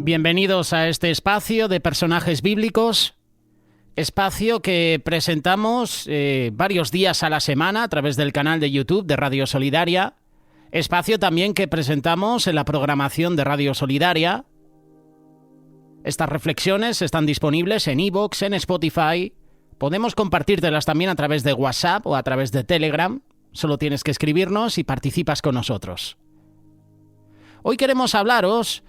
Bienvenidos a este espacio de personajes bíblicos, espacio que presentamos varios días a la semana a través del canal de YouTube de Radio Solidaria, espacio también que presentamos en la programación de Radio Solidaria. Estas reflexiones están disponibles en iVoox, en Spotify. Podemos compartírtelas también a través de WhatsApp o a través de Telegram. Solo tienes que escribirnos y participas con nosotros. Hoy queremos hablaros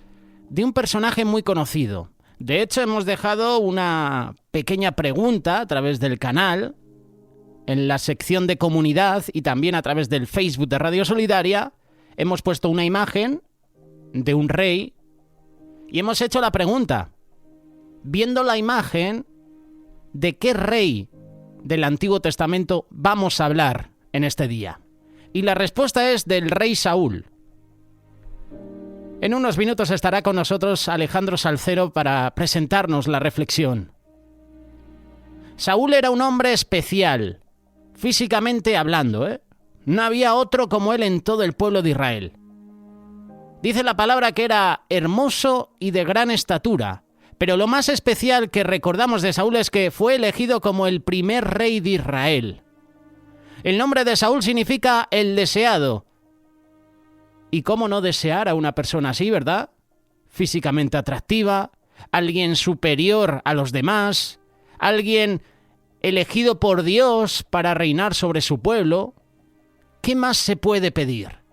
de un personaje muy conocido. De hecho, hemos dejado una pequeña pregunta a través del canal, en la sección de comunidad y también a través del Facebook de Radio Solidaria. Hemos puesto una imagen de un rey y hemos hecho la pregunta, viendo la imagen, ¿de qué rey del Antiguo Testamento vamos a hablar en este día? Y la respuesta es del rey Saúl. En unos minutos estará con nosotros Alejandro Salcero para presentarnos la reflexión. Saúl era un hombre especial, físicamente hablando, No había otro como él en todo el pueblo de Israel. Dice la palabra que era hermoso y de gran estatura, pero lo más especial que recordamos de Saúl es que fue elegido como el primer rey de Israel. El nombre de Saúl significa el deseado. ¿Y cómo no desear a una persona así, verdad? Físicamente atractiva, alguien superior a los demás, alguien elegido por Dios para reinar sobre su pueblo. ¿Qué más se puede pedir?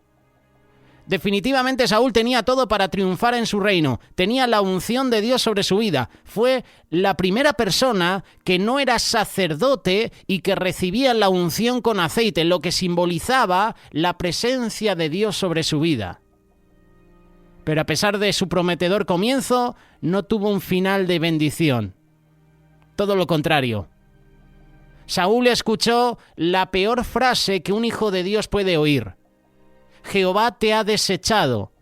Definitivamente Saúl tenía todo para triunfar en su reino. Tenía la unción de Dios sobre su vida. Fue la primera persona que no era sacerdote y que recibía la unción con aceite, lo que simbolizaba la presencia de Dios sobre su vida. Pero a pesar de su prometedor comienzo, no tuvo un final de bendición. Todo lo contrario. Saúl escuchó la peor frase que un hijo de Dios puede oír. Jehová te ha desechado.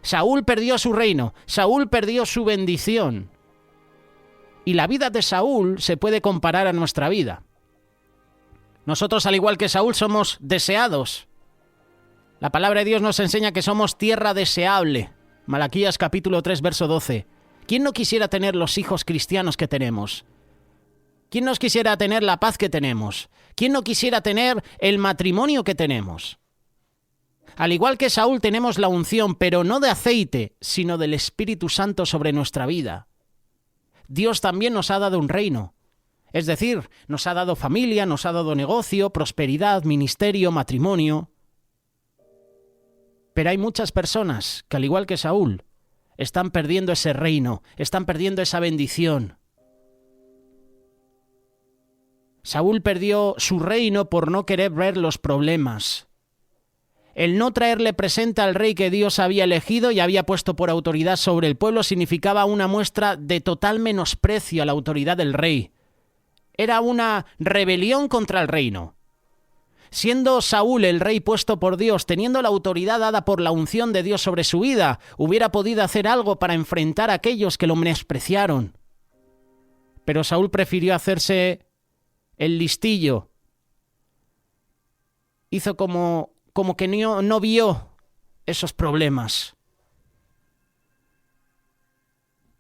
Saúl perdió su reino, Saúl perdió su bendición. Y la vida de Saúl se puede comparar a nuestra vida. Nosotros, al igual que Saúl, somos deseados. La palabra de Dios nos enseña que somos tierra deseable. Malaquías capítulo 3, verso 12. ¿Quién no quisiera tener los hijos cristianos que tenemos? ¿Quién no quisiera tener la paz que tenemos? ¿Quién no quisiera tener el matrimonio que tenemos? Al igual que Saúl tenemos la unción, pero no de aceite, sino del Espíritu Santo sobre nuestra vida. Dios también nos ha dado un reino. Es decir, nos ha dado familia, nos ha dado negocio, prosperidad, ministerio, matrimonio. Pero hay muchas personas que, al igual que Saúl, están perdiendo ese reino, están perdiendo esa bendición. Saúl perdió su reino por no querer ver los problemas. El no traerle presente al rey que Dios había elegido y había puesto por autoridad sobre el pueblo significaba una muestra de total menosprecio a la autoridad del rey. Era una rebelión contra el reino. Siendo Saúl el rey puesto por Dios, teniendo la autoridad dada por la unción de Dios sobre su vida, hubiera podido hacer algo para enfrentar a aquellos que lo menospreciaron. Pero Saúl prefirió hacerse el listillo. Hizo como que no vio esos problemas.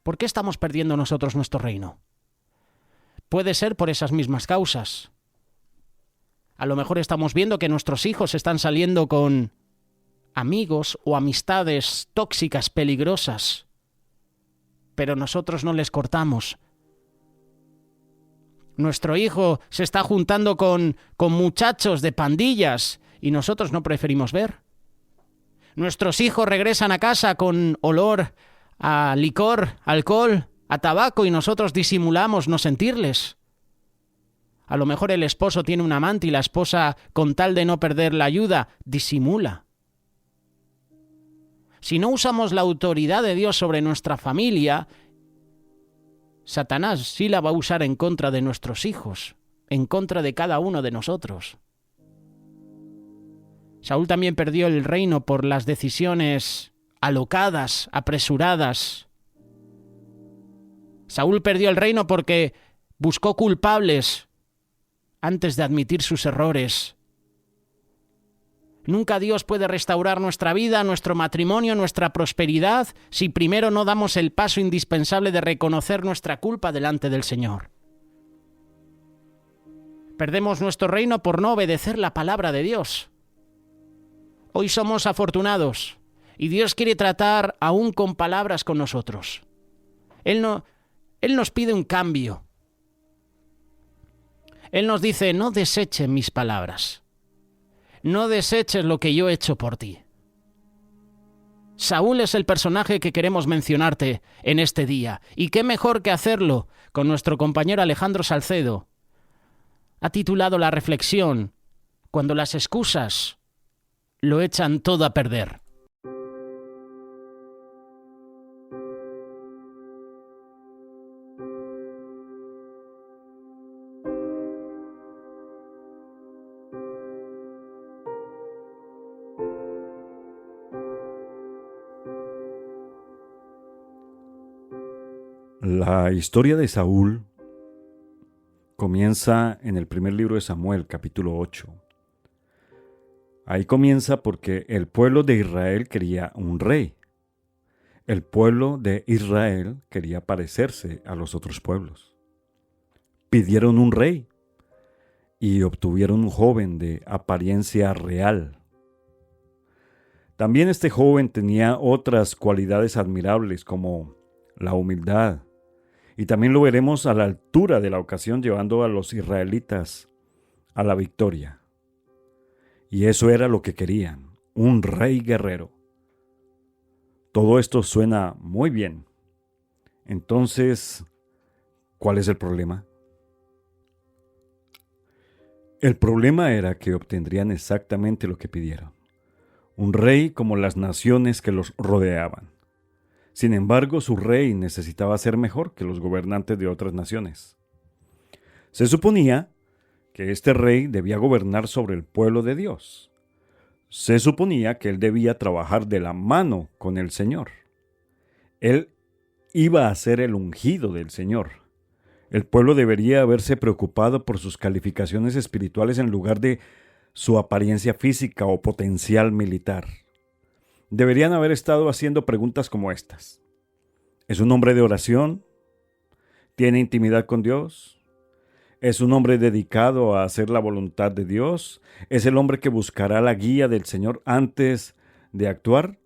¿Por qué estamos perdiendo nosotros nuestro reino? Puede ser por esas mismas causas. A lo mejor estamos viendo que nuestros hijos están saliendo con amigos o amistades tóxicas, peligrosas, pero nosotros no les cortamos. Nuestro hijo se está juntando con muchachos de pandillas y nosotros no preferimos ver. Nuestros hijos regresan a casa con olor a licor, alcohol, a tabaco y nosotros disimulamos no sentirles. A lo mejor el esposo tiene un amante y la esposa, con tal de no perder la ayuda, disimula. Si no usamos la autoridad de Dios sobre nuestra familia, Satanás sí la va a usar en contra de nuestros hijos, en contra de cada uno de nosotros. Saúl también perdió el reino por las decisiones alocadas, apresuradas. Saúl perdió el reino porque buscó culpables antes de admitir sus errores. Nunca Dios puede restaurar nuestra vida, nuestro matrimonio, nuestra prosperidad, si primero no damos el paso indispensable de reconocer nuestra culpa delante del Señor. Perdemos nuestro reino por no obedecer la palabra de Dios. Hoy somos afortunados y Dios quiere tratar aún con palabras con nosotros. Él nos pide un cambio. Él nos dice, no deseches mis palabras. No deseches lo que yo he hecho por ti. Saúl es el personaje que queremos mencionarte en este día. Y qué mejor que hacerlo con nuestro compañero Alejandro Salcedo. Ha titulado la reflexión, Cuando las excusas lo echan todo a perder. La historia de Saúl comienza en el primer libro de Samuel, capítulo 8. Ahí comienza porque el pueblo de Israel quería un rey. El pueblo de Israel quería parecerse a los otros pueblos. Pidieron un rey y obtuvieron un joven de apariencia real. También este joven tenía otras cualidades admirables como la humildad. Y también lo veremos a la altura de la ocasión llevando a los israelitas a la victoria. Y eso era lo que querían, un rey guerrero. Todo esto suena muy bien. Entonces, ¿cuál es el problema? El problema era que obtendrían exactamente lo que pidieron. Un rey como las naciones que los rodeaban. Sin embargo, su rey necesitaba ser mejor que los gobernantes de otras naciones. Se suponía que este rey debía gobernar sobre el pueblo de Dios. Se suponía que él debía trabajar de la mano con el Señor. Él iba a ser el ungido del Señor. El pueblo debería haberse preocupado por sus calificaciones espirituales en lugar de su apariencia física o potencial militar. Deberían haber estado haciendo preguntas como estas. ¿Es un hombre de oración? ¿Tiene intimidad con Dios? ¿Es un hombre dedicado a hacer la voluntad de Dios? ¿Es el hombre que buscará la guía del Señor antes de actuar?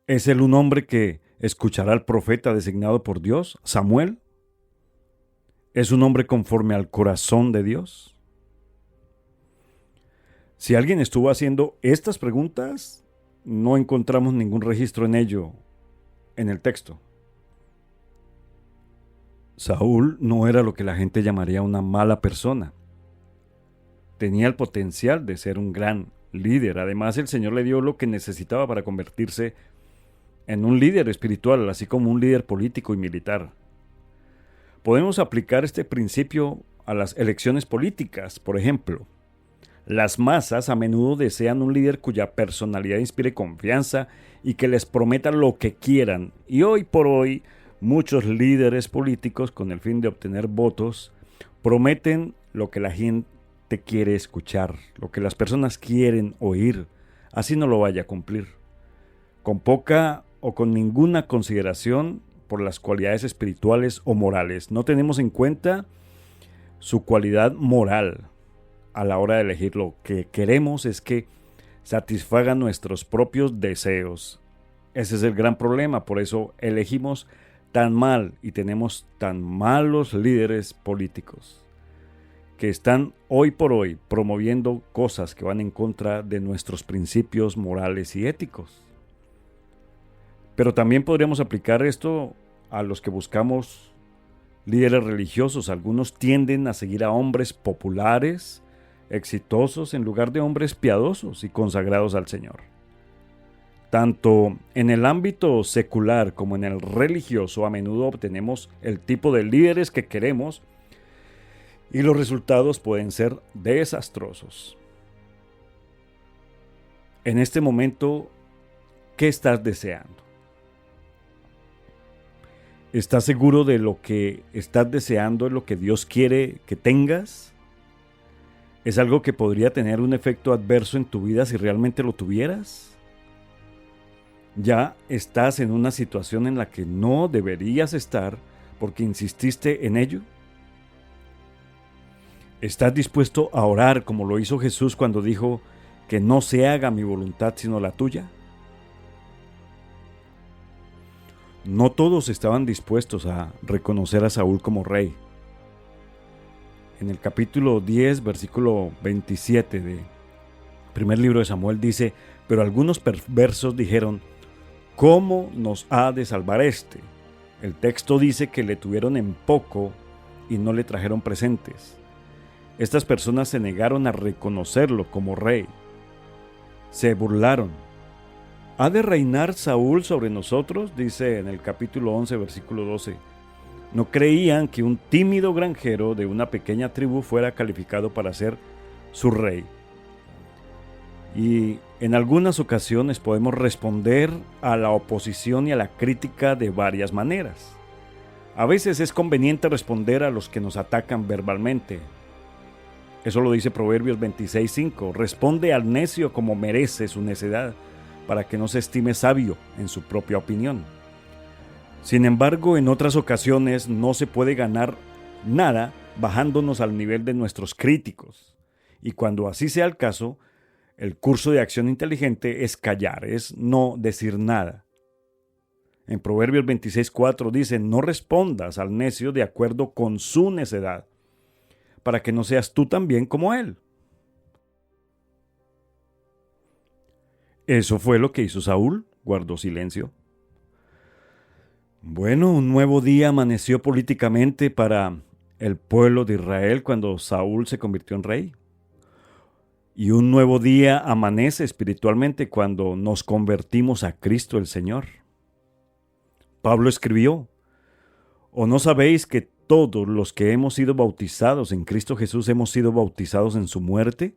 ¿Es él un hombre que escuchará al profeta designado por Dios, Samuel? ¿Es un hombre conforme al corazón de Dios? Si alguien estuvo haciendo estas preguntas, no encontramos ningún registro en ello en el texto. Saúl no era lo que la gente llamaría una mala persona. Tenía el potencial de ser un gran líder. Además, el Señor le dio lo que necesitaba para convertirse en un líder espiritual, así como un líder político y militar. Podemos aplicar este principio a las elecciones políticas, por ejemplo. Las masas a menudo desean un líder cuya personalidad inspire confianza y que les prometa lo que quieran. Y hoy por hoy, muchos líderes políticos, con el fin de obtener votos, prometen lo que la gente quiere escuchar, lo que las personas quieren oír, así no lo vaya a cumplir. Con poca o con ninguna consideración por las cualidades espirituales o morales. No tenemos en cuenta su cualidad moral. A la hora de elegir, lo que queremos es que satisfagan nuestros propios deseos. Ese es el gran problema, por eso elegimos tan mal y tenemos tan malos líderes políticos que están hoy por hoy promoviendo cosas que van en contra de nuestros principios morales y éticos. Pero también podríamos aplicar esto a los que buscamos líderes religiosos. Algunos tienden a seguir a hombres populares, exitosos, en lugar de hombres piadosos y consagrados al Señor. Tanto en el ámbito secular como en el religioso, a menudo obtenemos el tipo de líderes que queremos y los resultados pueden ser desastrosos. En este momento, ¿qué estás deseando? ¿Estás seguro de lo que estás deseando es lo que Dios quiere que tengas? ¿Es algo que podría tener un efecto adverso en tu vida si realmente lo tuvieras? Ya estás en una situación en la que no deberías estar porque insististe en ello. ¿Estás dispuesto a orar como lo hizo Jesús cuando dijo que no se haga mi voluntad sino la tuya? No todos estaban dispuestos a reconocer a Saúl como rey. En el capítulo 10, versículo 27 de primer libro de Samuel dice: pero algunos perversos dijeron: ¿cómo nos ha de salvar este? El texto dice que le tuvieron en poco y no le trajeron presentes. Estas personas se negaron a reconocerlo como rey. Se burlaron. ¿Ha de reinar Saúl sobre nosotros? Dice en el capítulo 11, versículo 12. No creían que un tímido granjero de una pequeña tribu fuera calificado para ser su rey. Y en algunas ocasiones podemos responder a la oposición y a la crítica de varias maneras. A veces es conveniente responder a los que nos atacan verbalmente. Eso lo dice Proverbios 26:5. Responde al necio como merece su necedad, para que no se estime sabio en su propia opinión. Sin embargo, en otras ocasiones no se puede ganar nada bajándonos al nivel de nuestros críticos. Y cuando así sea el caso, el curso de acción inteligente es callar, es no decir nada. En Proverbios 26:4 dice: no respondas al necio de acuerdo con su necedad, para que no seas tú también como él. Eso fue lo que hizo Saúl, guardó silencio. Bueno, un nuevo día amaneció políticamente para el pueblo de Israel cuando Saúl se convirtió en rey. Y un nuevo día amanece espiritualmente cuando nos convertimos a Cristo el Señor. Pablo escribió: ¿o no sabéis que todos los que hemos sido bautizados en Cristo Jesús hemos sido bautizados en su muerte?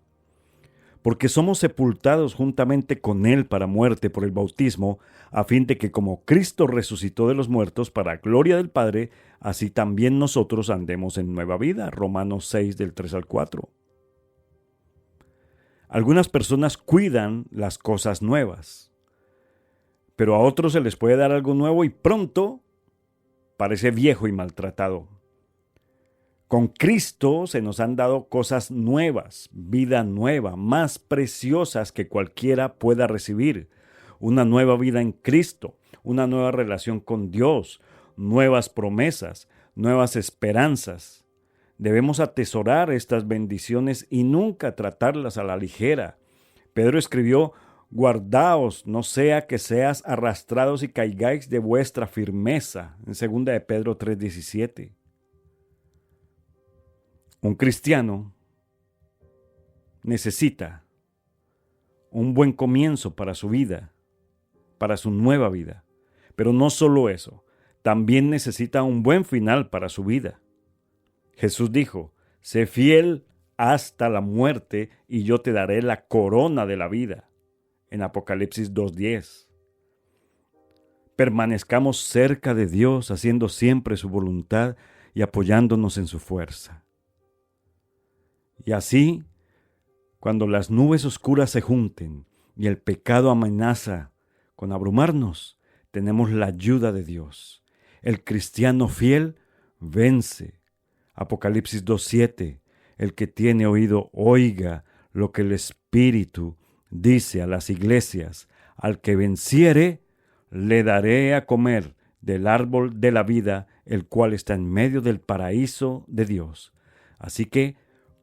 Porque somos sepultados juntamente con Él para muerte por el bautismo, a fin de que como Cristo resucitó de los muertos para gloria del Padre, así también nosotros andemos en nueva vida. Romanos 6, del 3 al 4. Algunas personas cuidan las cosas nuevas, pero a otros se les puede dar algo nuevo y pronto parece viejo y maltratado. Con Cristo se nos han dado cosas nuevas, vida nueva, más preciosas que cualquiera pueda recibir. Una nueva vida en Cristo, una nueva relación con Dios, nuevas promesas, nuevas esperanzas. Debemos atesorar estas bendiciones y nunca tratarlas a la ligera. Pedro escribió: guardaos, no sea que seas arrastrados y caigáis de vuestra firmeza, en 2 de Pedro 3:17. Un cristiano necesita un buen comienzo para su vida, para su nueva vida. Pero no solo eso, también necesita un buen final para su vida. Jesús dijo: sé fiel hasta la muerte y yo te daré la corona de la vida. En Apocalipsis 2:10. Permanezcamos cerca de Dios, haciendo siempre su voluntad y apoyándonos en su fuerza. Y así, cuando las nubes oscuras se junten y el pecado amenaza con abrumarnos, tenemos la ayuda de Dios. El cristiano fiel vence. Apocalipsis 2:7. El que tiene oído, oiga lo que el Espíritu dice a las iglesias. Al que venciere, le daré a comer del árbol de la vida, el cual está en medio del paraíso de Dios. Así que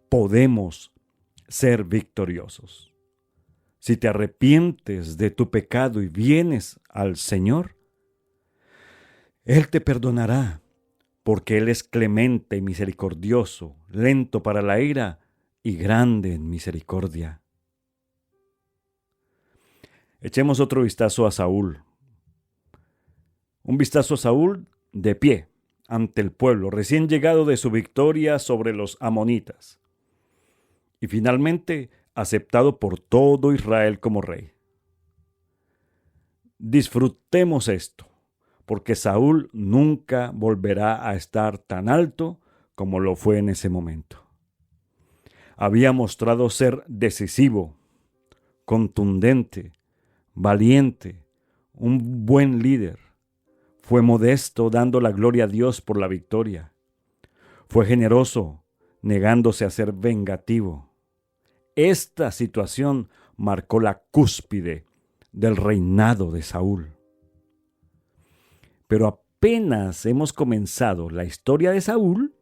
podemos ser victoriosos. Si te arrepientes de tu pecado y vienes al Señor, Él te perdonará, porque Él es clemente y misericordioso, lento para la ira y grande en misericordia. Echemos otro vistazo a Saúl. Un vistazo a Saúl de pie ante el pueblo, recién llegado de su victoria sobre los amonitas. Y finalmente aceptado por todo Israel como rey. Disfrutemos esto, porque Saúl nunca volverá a estar tan alto como lo fue en ese momento. había mostrado ser decisivo, contundente, valiente, un buen líder. Fue modesto, dando la gloria a Dios por la victoria. Fue generoso, negándose a ser vengativo. Esta situación marcó la cúspide del reinado de Saúl. Pero apenas hemos comenzado la historia de Saúl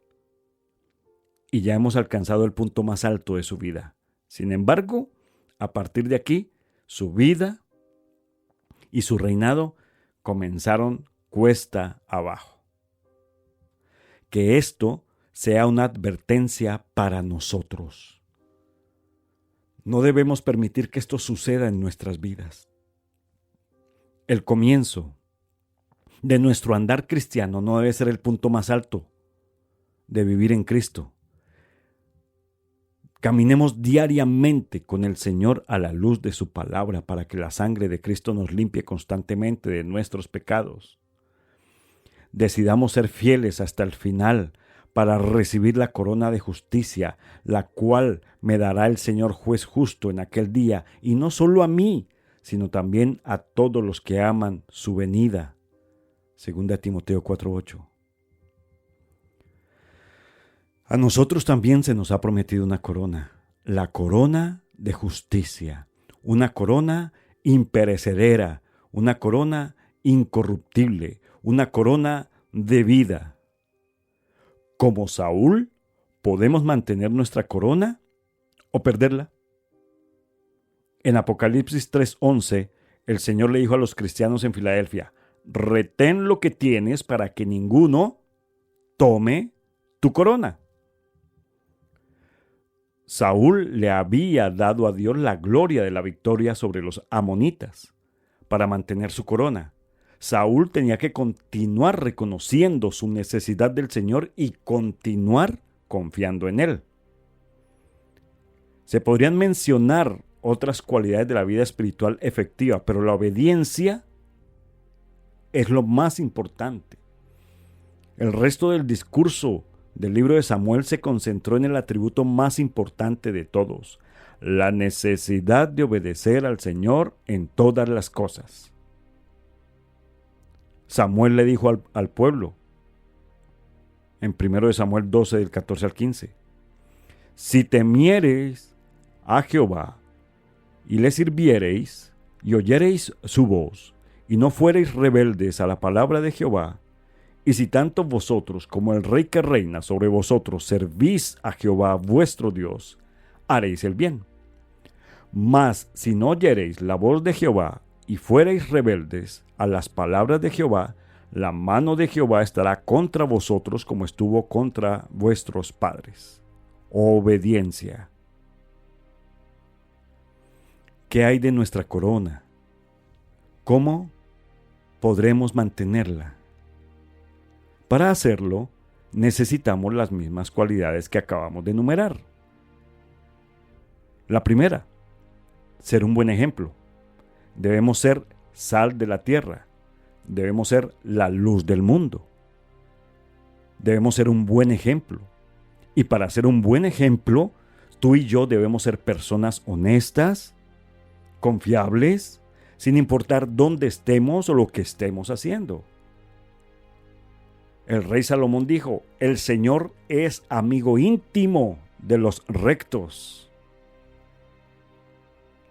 y ya hemos alcanzado el punto más alto de su vida. Sin embargo, a partir de aquí, su vida y su reinado comenzaron cuesta abajo. Que esto sea una advertencia para nosotros. No debemos permitir que esto suceda en nuestras vidas. El comienzo de nuestro andar cristiano no debe ser el punto más alto de vivir en Cristo. Caminemos diariamente con el Señor a la luz de su palabra para que la sangre de Cristo nos limpie constantemente de nuestros pecados. Decidamos ser fieles hasta el final para recibir la corona de justicia, la cual me dará el Señor juez justo en aquel día, y no solo a mí, sino también a todos los que aman su venida. 2 Timoteo 4:8. A nosotros también se nos ha prometido una corona, la corona de justicia, una corona imperecedera, una corona incorruptible, una corona de vida. Como Saúl, ¿podemos mantener nuestra corona o perderla? En Apocalipsis 3:11, el Señor le dijo a los cristianos en Filadelfia: retén lo que tienes para que ninguno tome tu corona. Saúl le había dado a Dios la gloria de la victoria sobre los amonitas para mantener su corona. Saúl tenía que continuar reconociendo su necesidad del Señor y continuar confiando en Él. Se podrían mencionar otras cualidades de la vida espiritual efectiva, pero la obediencia es lo más importante. El resto del discurso del libro de Samuel se concentró en el atributo más importante de todos, la necesidad de obedecer al Señor en todas las cosas. Samuel le dijo al pueblo, en 1 Samuel 12, del 14 al 15, si temiereis a Jehová y le sirviereis y oyereis su voz y no fuereis rebeldes a la palabra de Jehová, y si tanto vosotros como el rey que reina sobre vosotros servís a Jehová vuestro Dios, haréis el bien. Mas si no oyereis la voz de Jehová y fuereis rebeldes a las palabras de Jehová, la mano de Jehová estará contra vosotros como estuvo contra vuestros padres. Obediencia. ¿Qué hay de nuestra corona? ¿Cómo podremos mantenerla? Para hacerlo, necesitamos las mismas cualidades que acabamos de enumerar. La primera, ser un buen ejemplo. Debemos ser sal de la tierra. Debemos ser la luz del mundo. Debemos ser un buen ejemplo. Y para ser un buen ejemplo, tú y yo debemos ser personas honestas, confiables, sin importar dónde estemos o lo que estemos haciendo. El rey Salomón dijo: el Señor es amigo íntimo de los rectos.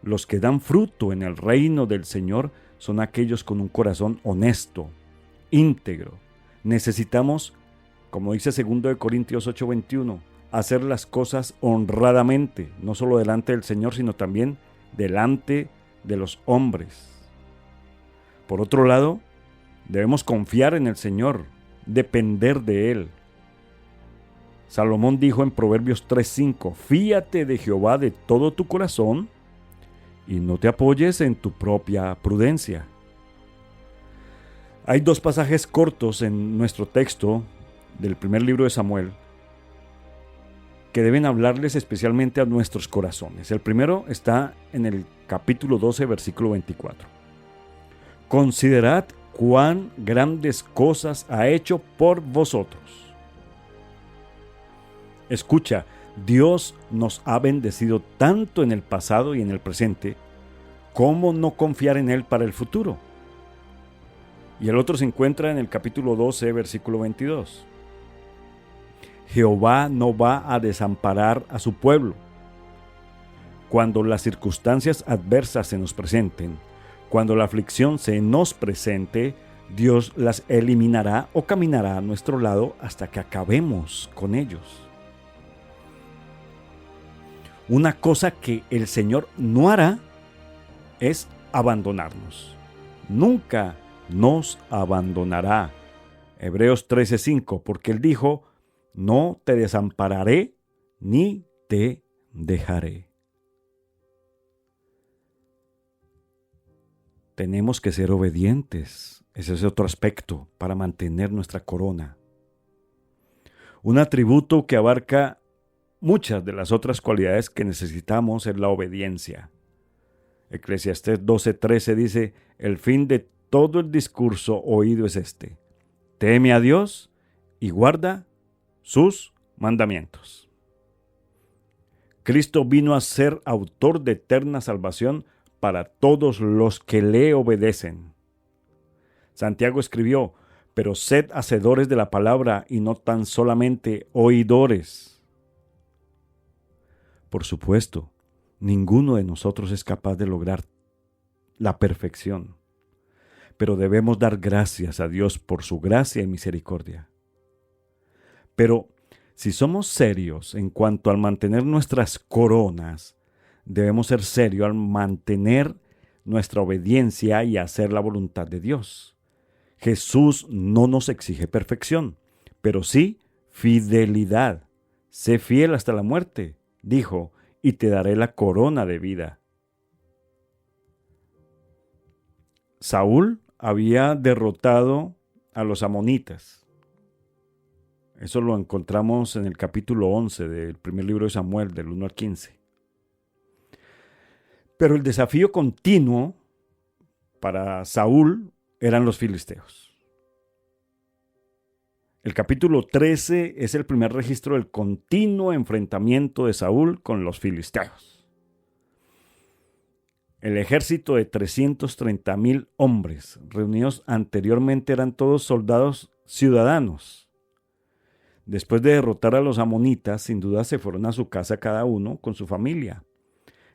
Los que dan fruto en el reino del Señor son aquellos con un corazón honesto, íntegro. Necesitamos, como dice 2 Corintios 8:21, hacer las cosas honradamente, no solo delante del Señor, sino también delante de los hombres. Por otro lado, debemos confiar en el Señor, depender de Él. Salomón dijo en Proverbios 3:5, fíate de Jehová de todo tu corazón y no te apoyes en tu propia prudencia. Hay dos pasajes cortos en nuestro texto del primer libro de Samuel que deben hablarles especialmente a nuestros corazones. El primero está en el capítulo 12, versículo 24. Considerad cuán grandes cosas ha hecho por vosotros. Escucha, Dios nos ha bendecido tanto en el pasado y en el presente, ¿cómo no confiar en Él para el futuro? Y el otro se encuentra en el capítulo 12, versículo 22. Jehová no va a desamparar a su pueblo. Cuando las circunstancias adversas se nos presenten, cuando la aflicción se nos presente, Dios las eliminará o caminará a nuestro lado hasta que acabemos con ellos. Una cosa que el Señor no hará es abandonarnos. Nunca nos abandonará. Hebreos 13:5, porque Él dijo, no te desampararé ni te dejaré. Tenemos que ser obedientes. Ese es otro aspecto para mantener nuestra corona. Un atributo que abarca muchas de las otras cualidades que necesitamos es la obediencia. Eclesiastés 12:13 dice, el fin de todo el discurso oído es este: teme a Dios y guarda sus mandamientos. Cristo vino a ser autor de eterna salvación para todos los que le obedecen. Santiago escribió, pero sed hacedores de la palabra y no tan solamente oidores. Por supuesto, ninguno de nosotros es capaz de lograr la perfección, pero debemos dar gracias a Dios por su gracia y misericordia. Pero si somos serios en cuanto al mantener nuestras coronas, debemos ser serios al mantener nuestra obediencia y hacer la voluntad de Dios. Jesús no nos exige perfección, pero sí fidelidad. Sé fiel hasta la muerte, dijo, y te daré la corona de vida. Saúl había derrotado a los amonitas. Eso lo encontramos en el capítulo 11 del primer libro de Samuel, del 1 al 15. Pero el desafío continuo para Saúl eran los filisteos. El capítulo 13 es el primer registro del continuo enfrentamiento de Saúl con los filisteos. El ejército de 330,000 hombres reunidos anteriormente eran todos soldados ciudadanos. Después de derrotar a los amonitas, sin duda se fueron a su casa cada uno con su familia.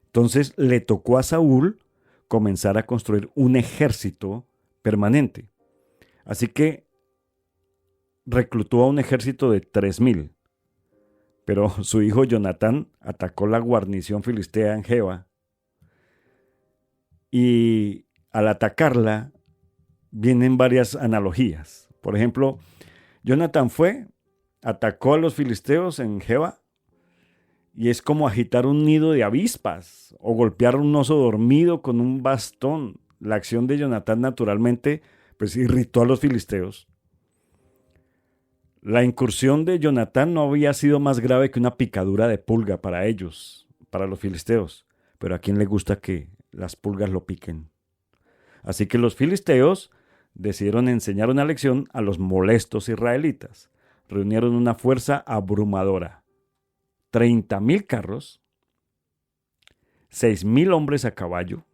Entonces le tocó a Saúl comenzar a construir un ejército permanente. Así que reclutó a un ejército de 3,000. Pero su hijo Jonatán atacó la guarnición filistea en Geba. Y al atacarla vienen varias analogías. Por ejemplo, Jonatán atacó a los filisteos en Geba, y es como agitar un nido de avispas o golpear un oso dormido con un bastón. La acción de Jonatán naturalmente pues irritó a los filisteos. La incursión de Jonatán no había sido más grave que una picadura de pulga para ellos, para los filisteos. Pero ¿a quién le gusta que las pulgas lo piquen? Así que los filisteos decidieron enseñar una lección a los molestos israelitas. Reunieron una fuerza abrumadora. 30,000 carros, 6,000 hombres a caballo,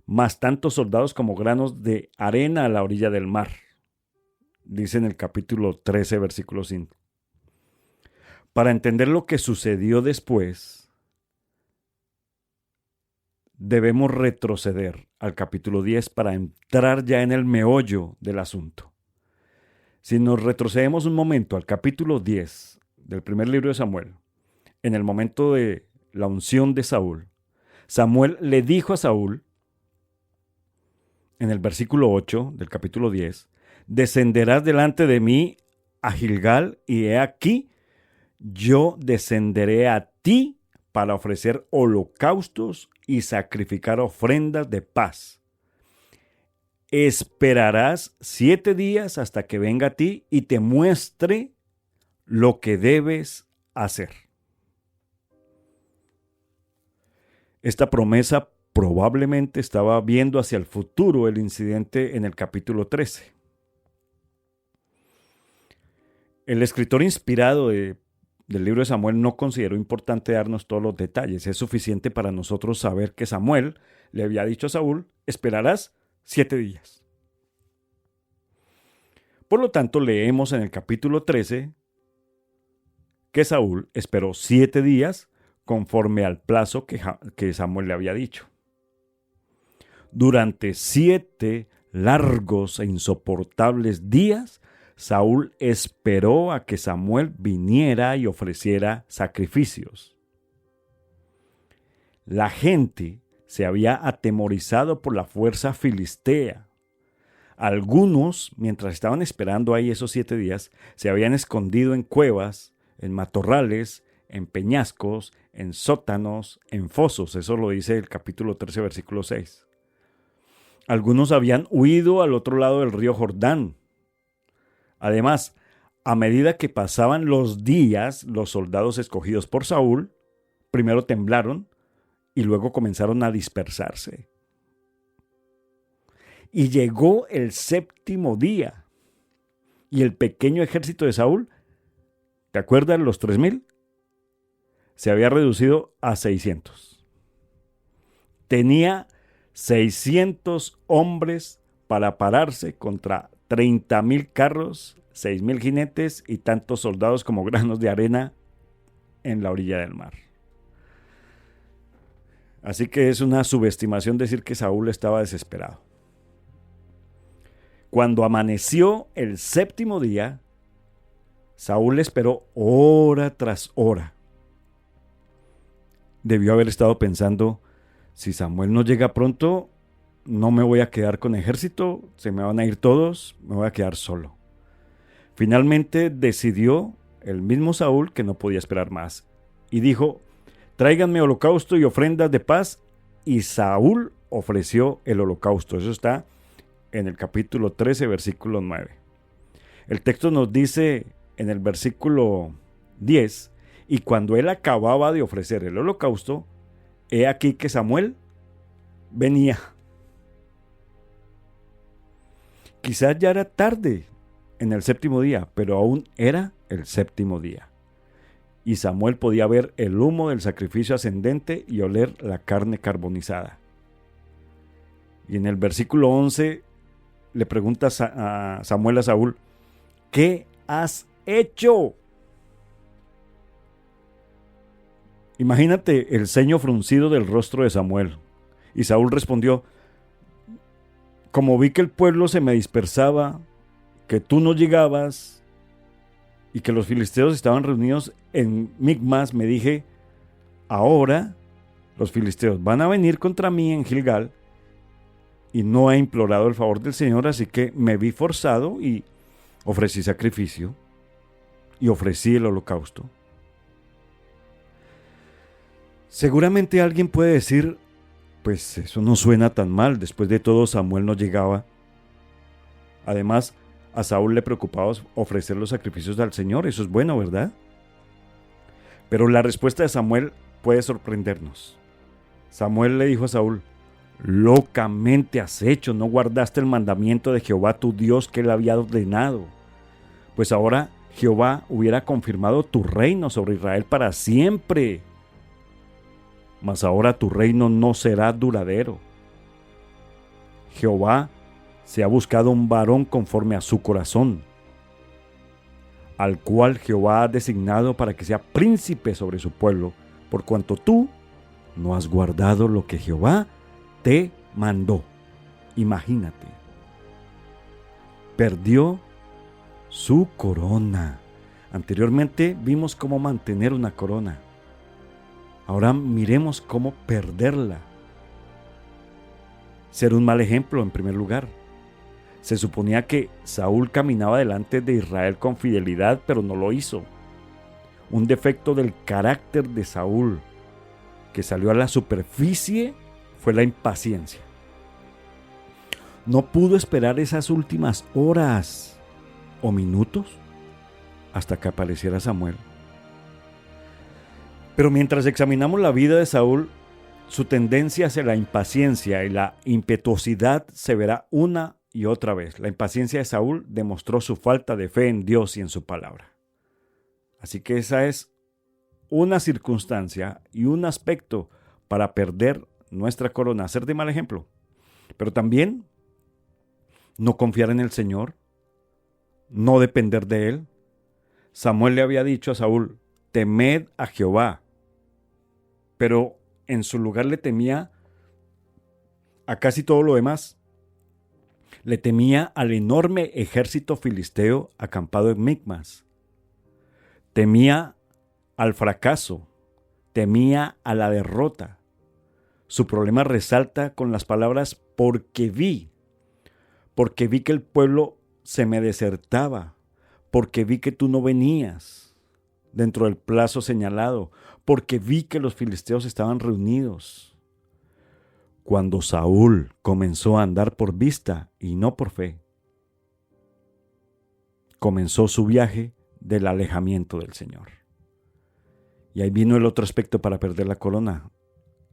más tantos soldados como granos de arena a la orilla del mar. Dice en el capítulo 13, versículo 5. Para entender lo que sucedió después, debemos retroceder al capítulo 10 para entrar ya en el meollo del asunto. Si nos retrocedemos un momento al capítulo 10 del primer libro de Samuel, en el momento de la unción de Saúl, Samuel le dijo a Saúl, en el versículo 8 del capítulo 10, descenderás delante de mí a Gilgal, y he aquí, yo descenderé a ti para ofrecer holocaustos y sacrificar ofrendas de paz. Esperarás 7 días hasta que venga a ti y te muestre lo que debes hacer. Esta promesa probablemente estaba viendo hacia el futuro el incidente en el capítulo 13. El escritor inspirado de del libro de Samuel no consideró importante darnos todos los detalles. Es suficiente para nosotros saber que Samuel le había dicho a Saúl: esperarás 7 días. Por lo tanto, leemos en el capítulo 13 que Saúl esperó 7 días conforme al plazo que Samuel le había dicho. Durante 7 largos e insoportables días, Saúl esperó a que Samuel viniera y ofreciera sacrificios. La gente se había atemorizado por la fuerza filistea. Algunos, mientras estaban esperando ahí esos 7 días, se habían escondido en cuevas, en matorrales, en peñascos, en sótanos, en fosos. Eso lo dice el capítulo 13, versículo 6. Algunos habían huido al otro lado del río Jordán. Además, a medida que pasaban los días, los soldados escogidos por Saúl primero temblaron y luego comenzaron a dispersarse. Y llegó el 7º día y el pequeño ejército de Saúl, ¿te acuerdas los 3,000? Se había reducido a 600. Tenía 600 hombres para pararse contra 30,000 carros, 6,000 jinetes y tantos soldados como granos de arena en la orilla del mar. Así que es una subestimación decir que Saúl estaba desesperado. Cuando amaneció el 7º día, Saúl esperó hora tras hora. Debió haber estado pensando: si Samuel no llega pronto, no me voy a quedar con ejército, se me van a ir todos, me voy a quedar solo. Finalmente decidió el mismo Saúl que no podía esperar más y dijo: tráiganme holocausto y ofrendas de paz. Y Saúl ofreció el holocausto. Eso está en el capítulo 13, versículo 9. El texto nos dice en el versículo 10: y cuando él acababa de ofrecer el holocausto, he aquí que Samuel venía. Quizás ya era tarde en el 7º día, pero aún era el 7º día. Y Samuel podía ver el humo del sacrificio ascendente y oler la carne carbonizada. Y en el versículo 11 le pregunta a Samuel a Saúl: ¿qué has hecho? Imagínate el ceño fruncido del rostro de Samuel. Y Saúl respondió: como vi que el pueblo se me dispersaba, que tú no llegabas y que los filisteos estaban reunidos en Micmas, me dije: ahora los filisteos van a venir contra mí en Gilgal, y no he implorado el favor del Señor, así que me vi forzado y ofrecí sacrificio y ofrecí el holocausto. Seguramente alguien puede decir: pues eso no suena tan mal, después de todo Samuel no llegaba. Además, a Saúl le preocupaba ofrecer los sacrificios al Señor, eso es bueno, ¿verdad? Pero la respuesta de Samuel puede sorprendernos. Samuel le dijo a Saúl: locamente has hecho, no guardaste el mandamiento de Jehová tu Dios que él había ordenado. Pues ahora Jehová hubiera confirmado tu reino sobre Israel para siempre. Mas ahora tu reino no será duradero. Jehová se ha buscado un varón conforme a su corazón, al cual Jehová ha designado para que sea príncipe sobre su pueblo, por cuanto tú no has guardado lo que Jehová te mandó. Imagínate. Perdió su corona. Anteriormente vimos cómo mantener una corona. Ahora miremos cómo perderla. Ser un mal ejemplo en primer lugar. Se suponía que Saúl caminaba delante de Israel con fidelidad, pero no lo hizo. Un defecto del carácter de Saúl que salió a la superficie fue la impaciencia. No pudo esperar esas últimas horas o minutos hasta que apareciera Samuel. Pero mientras examinamos la vida de Saúl, su tendencia hacia la impaciencia y la impetuosidad se verá una y otra vez. La impaciencia de Saúl demostró su falta de fe en Dios y en su palabra. Así que esa es una circunstancia y un aspecto para perder nuestra corona, ser de mal ejemplo. Pero también no confiar en el Señor, no depender de Él. Samuel le había dicho a Saúl, temed a Jehová, pero en su lugar le temía a casi todo lo demás. Le temía al enorme ejército filisteo acampado en Micmas. Temía al fracaso, temía a la derrota. Su problema resalta con las palabras porque vi que el pueblo se me desertaba, porque vi que tú no venías dentro del plazo señalado, porque vi que los filisteos estaban reunidos. Cuando Saúl comenzó a andar por vista y no por fe, comenzó su viaje del alejamiento del Señor. Y ahí vino el otro aspecto para perder la corona.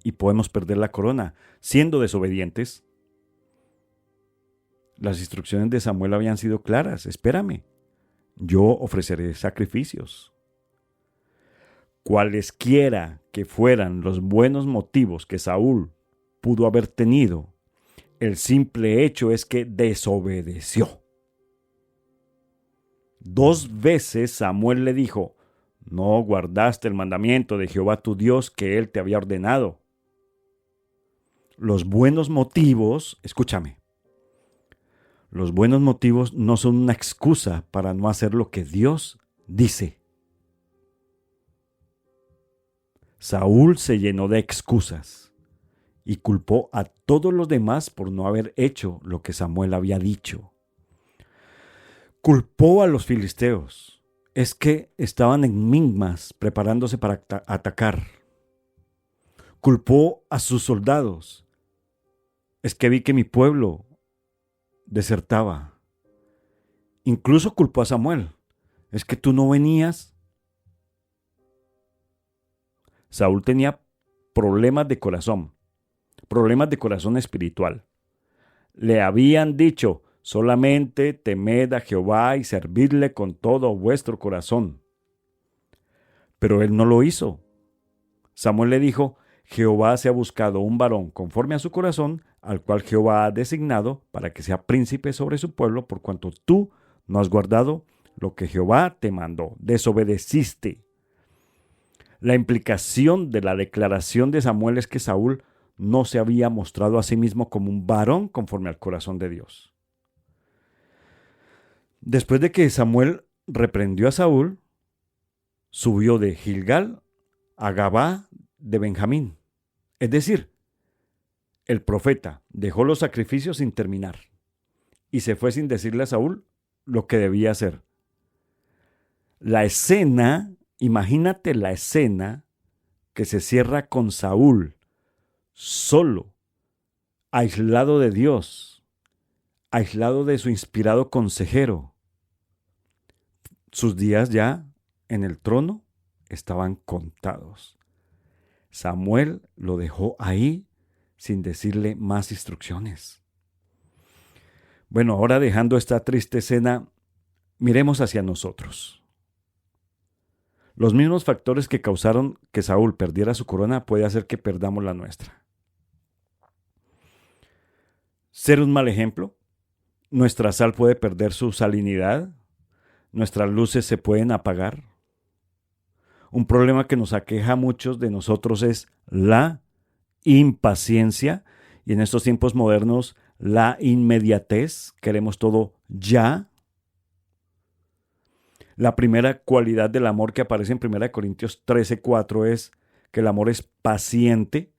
Y podemos perder la corona siendo desobedientes. Las instrucciones de Samuel habían sido claras. Espérame, yo ofreceré sacrificios. Cualesquiera que fueran los buenos motivos que Saúl pudo haber tenido, el simple hecho es que desobedeció. 2 veces Samuel le dijo, no guardaste el mandamiento de Jehová tu Dios que él te había ordenado. Los buenos motivos, escúchame, los buenos motivos no son una excusa para no hacer lo que Dios dice. Saúl se llenó de excusas y culpó a todos los demás por no haber hecho lo que Samuel había dicho. Culpó a los filisteos. Es que estaban en Micmas preparándose para atacar. Culpó a sus soldados. Es que vi que mi pueblo desertaba. Incluso culpó a Samuel. Es que tú no venías. Saúl tenía problemas de corazón espiritual. Le habían dicho, solamente temed a Jehová y servidle con todo vuestro corazón. Pero él no lo hizo. Samuel le dijo, Jehová se ha buscado un varón conforme a su corazón, al cual Jehová ha designado para que sea príncipe sobre su pueblo, por cuanto tú no has guardado lo que Jehová te mandó. Desobedeciste. La implicación de la declaración de Samuel es que Saúl no se había mostrado a sí mismo como un varón conforme al corazón de Dios. Después de que Samuel reprendió a Saúl, subió de Gilgal a Gabá de Benjamín. Es decir, el profeta dejó los sacrificios sin terminar y se fue sin decirle a Saúl lo que debía hacer. La escena, imagínate la escena que se cierra con Saúl, solo, aislado de Dios, aislado de su inspirado consejero. Sus días ya en el trono estaban contados. Samuel lo dejó ahí sin decirle más instrucciones. Bueno, ahora dejando esta triste escena, miremos hacia nosotros. Los mismos factores que causaron que Saúl perdiera su corona puede hacer que perdamos la nuestra. Ser un mal ejemplo. Nuestra sal puede perder su salinidad. Nuestras luces se pueden apagar. Un problema que nos aqueja a muchos de nosotros es la impaciencia y en estos tiempos modernos la inmediatez. Queremos todo ya. La primera cualidad del amor que aparece en 1 Corintios 13:4 es que el amor es paciente.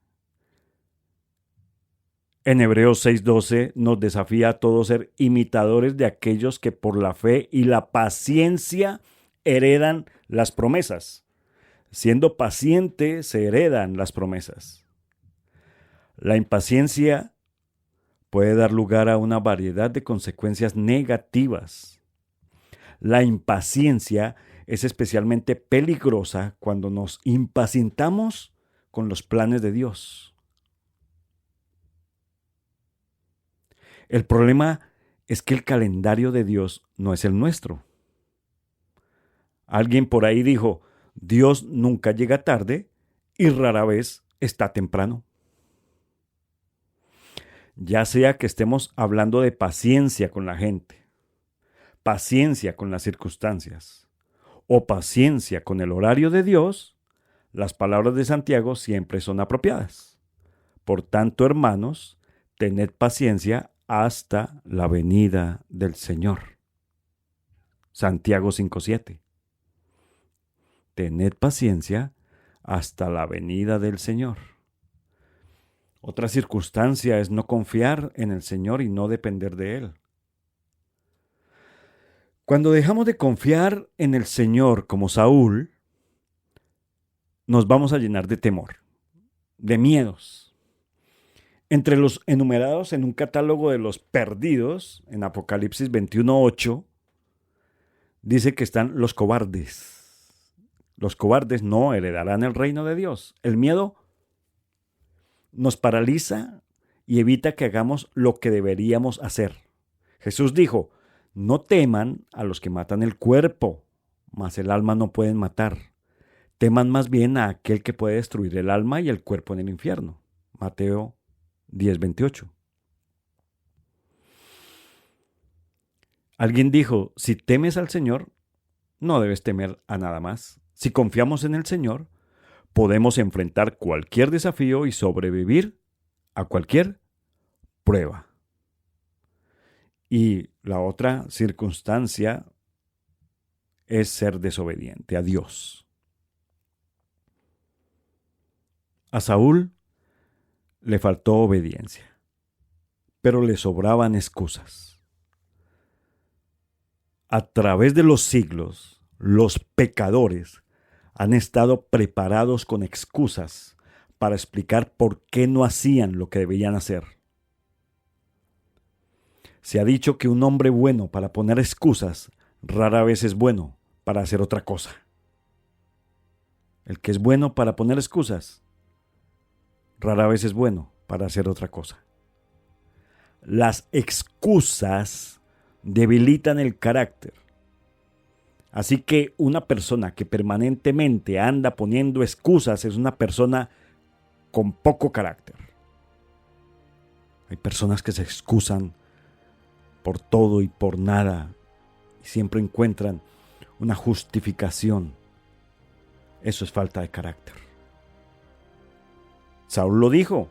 En Hebreos 6:12 nos desafía a todos ser imitadores de aquellos que por la fe y la paciencia heredan las promesas. Siendo paciente se heredan las promesas. La impaciencia puede dar lugar a una variedad de consecuencias negativas. La impaciencia es especialmente peligrosa cuando nos impacientamos con los planes de Dios. El problema es que el calendario de Dios no es el nuestro. Alguien por ahí dijo, Dios nunca llega tarde y rara vez está temprano. Ya sea que estemos hablando de paciencia con la gente, paciencia con las circunstancias o paciencia con el horario de Dios, las palabras de Santiago siempre son apropiadas. Por tanto, hermanos, tened paciencia hasta la venida del Señor. Santiago 5:7. Tened paciencia hasta la venida del Señor. Otra circunstancia es no confiar en el Señor y no depender de Él. Cuando dejamos de confiar en el Señor como Saúl, nos vamos a llenar de temor, de miedos. Entre los enumerados en un catálogo de los perdidos, en Apocalipsis 21:8, dice que están los cobardes. Los cobardes no heredarán el reino de Dios. El miedo nos paraliza y evita que hagamos lo que deberíamos hacer. Jesús dijo: no teman a los que matan el cuerpo, mas el alma no pueden matar. Teman más bien a aquel que puede destruir el alma y el cuerpo en el infierno. Mateo 10:28. Alguien dijo: si temes al Señor, no debes temer a nada más. Si confiamos en el Señor, podemos enfrentar cualquier desafío y sobrevivir a cualquier prueba. Y la otra circunstancia es ser desobediente a Dios. A Saúl le faltó obediencia, pero le sobraban excusas. A través de los siglos, los pecadores han estado preparados con excusas para explicar por qué no hacían lo que debían hacer. Se ha dicho que un hombre bueno para poner excusas rara vez es bueno para hacer otra cosa. El que es bueno para poner excusas rara vez es bueno para hacer otra cosa. Las excusas debilitan el carácter. Así que una persona que permanentemente anda poniendo excusas es una persona con poco carácter. Hay personas que se excusan por todo y por nada y siempre encuentran una justificación. Eso es falta de carácter. Saúl lo dijo: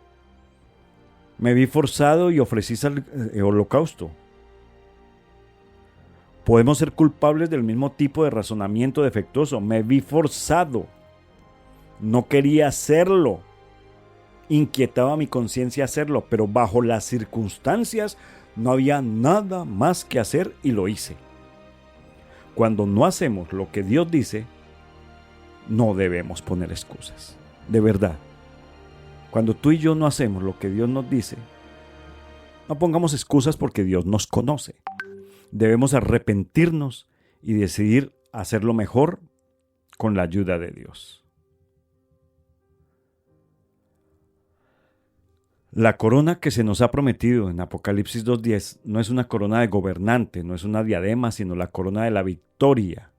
me vi forzado y ofrecí holocausto. Podemos ser culpables del mismo tipo de razonamiento defectuoso. Me vi forzado. No quería hacerlo. Inquietaba mi conciencia hacerlo, pero bajo las circunstancias no había nada más que hacer y lo hice. Cuando no hacemos lo que Dios dice, no debemos poner excusas. De verdad. Cuando tú y yo no hacemos lo que Dios nos dice, no pongamos excusas porque Dios nos conoce. Debemos arrepentirnos y decidir hacerlo mejor con la ayuda de Dios. La corona que se nos ha prometido en Apocalipsis 2:10 no es una corona de gobernante, no es una diadema, sino la corona de la victoria.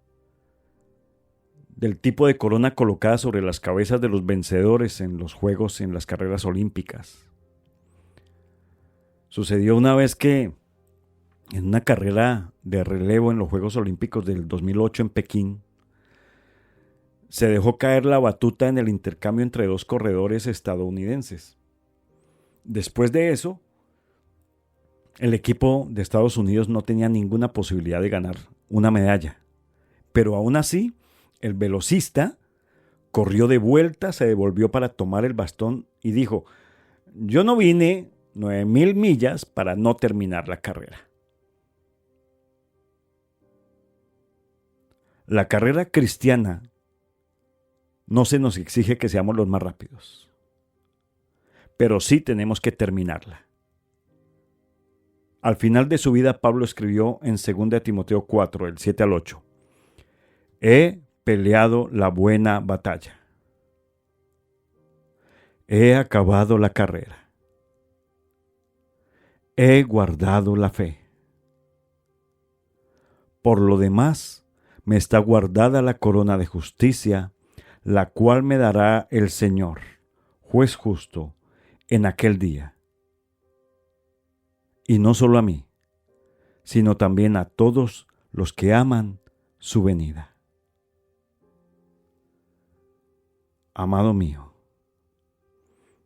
Del tipo de corona colocada sobre las cabezas de los vencedores en los juegos, en las carreras olímpicas. Sucedió una vez que en una carrera de relevo en los Juegos Olímpicos del 2008 en Pekín, se dejó caer la batuta en el intercambio entre dos corredores estadounidenses. Después de eso, el equipo de Estados Unidos no tenía ninguna posibilidad de ganar una medalla. Pero aún así, el velocista corrió de vuelta, se devolvió para tomar el bastón y dijo: yo no vine 9,000 millas para no terminar la carrera. La carrera cristiana no se nos exige que seamos los más rápidos, pero sí tenemos que terminarla. Al final de su vida, Pablo escribió en 2 Timoteo 4, el 7 al 8: he peleado la buena batalla. He acabado la carrera. He guardado la fe. Por lo demás, me está guardada la corona de justicia, la cual me dará el Señor, juez justo, en aquel día. Y no solo a mí, sino también a todos los que aman su venida. Amado mío,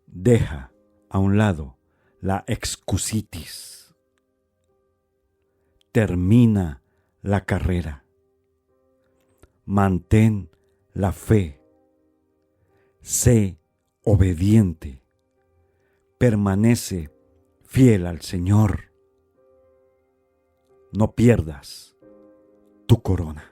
deja a un lado la excusitis. Termina la carrera. Mantén la fe. Sé obediente. Permanece fiel al Señor. No pierdas tu corona.